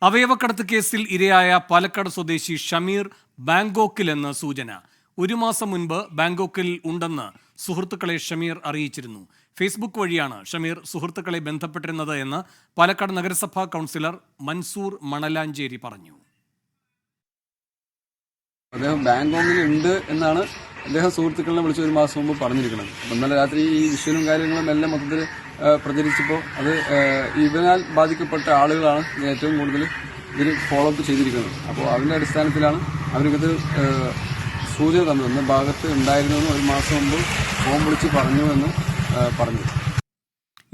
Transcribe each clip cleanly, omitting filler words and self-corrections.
അവയവക്കടത്ത് കേസിൽ ഇരയായ പാലക്കാട് സ്വദേശി ഷമീർ ബാങ്കോക്കിലെന്ന് സൂചന. ഒരു മാസം മുൻപ് ബാങ്കോക്കിൽ ഉണ്ടെന്ന് സുഹൃത്തുക്കളെ ഷമീർ അറിയിച്ചിരുന്നു. ഫേസ്ബുക്ക് വഴിയാണ് ഷമീർ സുഹൃത്തുക്കളെ ബന്ധപ്പെട്ടിരുന്നത് എന്ന് പാലക്കാട് നഗരസഭാ കൗൺസിലർ മൻസൂർ മണലാഞ്ചേരി പറഞ്ഞു. അദ്ദേഹം ബാങ്കോക്കിൽ ഉണ്ട് എന്നാണ് അദ്ദേഹം സുഹൃത്തുക്കളെ വിളിച്ച് ഒരു മാസം മുമ്പ് പറഞ്ഞിരിക്കുന്നത്. അപ്പം ഇന്നലെ രാത്രി ഈ വിഷയവും കാര്യങ്ങളും എല്ലാം മൊത്തത്തിൽ പ്രചരിച്ചപ്പോൾ അത് ഇവനാൽ ബാധിക്കപ്പെട്ട ആളുകളാണ് ഏറ്റവും കൂടുതൽ ഇതിൽ ഫോളോ അപ്പ് ചെയ്തിരിക്കുന്നത്. അപ്പോൾ അതിൻ്റെ അടിസ്ഥാനത്തിലാണ് അവർക്കിത് സൂചന തന്നത്. എന്ന ഭാഗത്ത് ഉണ്ടായിരുന്നുവെന്ന് ഒരു മാസം മുമ്പ് ഫോൺ വിളിച്ച് പറഞ്ഞുവെന്ന് പറഞ്ഞു.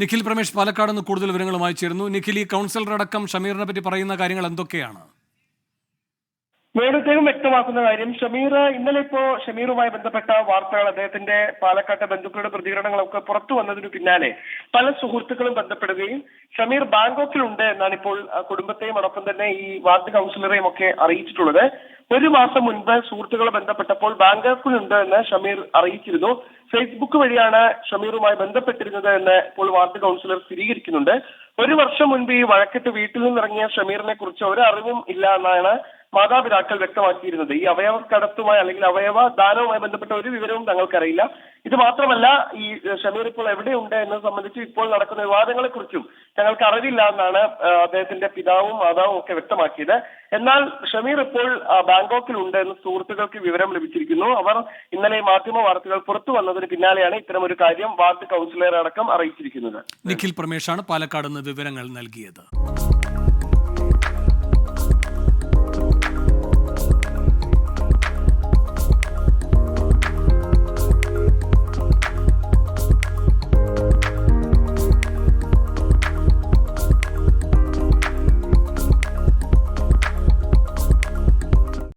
നിഖിൽ പ്രമേഷ് പാലക്കാട് നിന്ന് കൂടുതൽ വിവരങ്ങളുമായി ചേരുന്നു. നിഖിൽ, ഈ കൗൺസിലർ അടക്കം ഷമീറിനെ പറ്റി പറയുന്ന കാര്യങ്ങൾ എന്തൊക്കെയാണ്? നേരത്തെയും വ്യക്തമാക്കുന്ന കാര്യം, ഇന്നലെ ഷമീറുമായി ബന്ധപ്പെട്ട വാർത്തകൾ, അദ്ദേഹത്തിന്റെ പാലക്കാട്ടെ ബന്ധുക്കളുടെ പ്രതികരണങ്ങളൊക്കെ പുറത്തു വന്നതിനു പിന്നാലെ പല സുഹൃത്തുക്കളും ബന്ധപ്പെടുകയും ഷമീർ ബാങ്കോക്കിലുണ്ട് എന്നാണ് ഇപ്പോൾ കുടുംബത്തെയും അതോടൊപ്പം തന്നെ ഈ വാർഡ് കൗൺസിലറെയും ഒക്കെ അറിയിച്ചിട്ടുള്ളത്. ഒരു മാസം മുൻപ് സുഹൃത്തുക്കളെ ബന്ധപ്പെട്ടപ്പോൾ ബാങ്കോക്കിലുണ്ട് എന്ന് ഷമീർ അറിയിച്ചിരുന്നു. ഫേസ്ബുക്ക് വഴിയാണ് ഷമീറുമായി ബന്ധപ്പെട്ടിരുന്നത് എന്ന് ഇപ്പോൾ വാർഡ് കൗൺസിലർ സ്ഥിരീകരിക്കുന്നുണ്ട്. ഒരു വർഷം മുൻപ് ഈ വഴക്കിട്ട് വീട്ടിൽ നിന്നിറങ്ങിയ ഷമീറിനെ കുറിച്ച് ഒരറിവും ഇല്ല എന്നാണ് മാതാപിതാക്കൾ വ്യക്തമാക്കിയിരുന്നത്. ഈ അവയവ കടത്തുമായി അല്ലെങ്കിൽ അവയവ ദാനവുമായി ബന്ധപ്പെട്ട ഒരു വിവരവും തങ്ങൾക്കറിയില്ല. ഇത് മാത്രമല്ല, ഈ ഷമീർ ഇപ്പോൾ എവിടെയുണ്ട് എന്നത് സംബന്ധിച്ച് ഇപ്പോൾ നടക്കുന്ന വിവാദങ്ങളെ കുറിച്ചും ഞങ്ങൾക്ക് അറിവില്ല എന്നാണ് അദ്ദേഹത്തിന്റെ പിതാവും മാതാവും ഒക്കെ വ്യക്തമാക്കിയത്. എന്നാൽ ഷമീർ ഇപ്പോൾ ബാങ്കോക്കിലുണ്ട് എന്ന് സുഹൃത്തുക്കൾക്ക് വിവരം ലഭിച്ചിരിക്കുന്നു. അവർ ഇന്നലെ മാധ്യമ വാർത്തകൾ പുറത്തു വന്നതിന് പിന്നാലെയാണ് ഇത്തരം ഒരു കാര്യം വാർഡ് കൗൺസിലർ അടക്കം അറിയിച്ചിരിക്കുന്നത്. നിഖിൽ പ്രമേഷാണ് പാലക്കാട് നിന്ന് വിവരങ്ങൾ നൽകിയത്.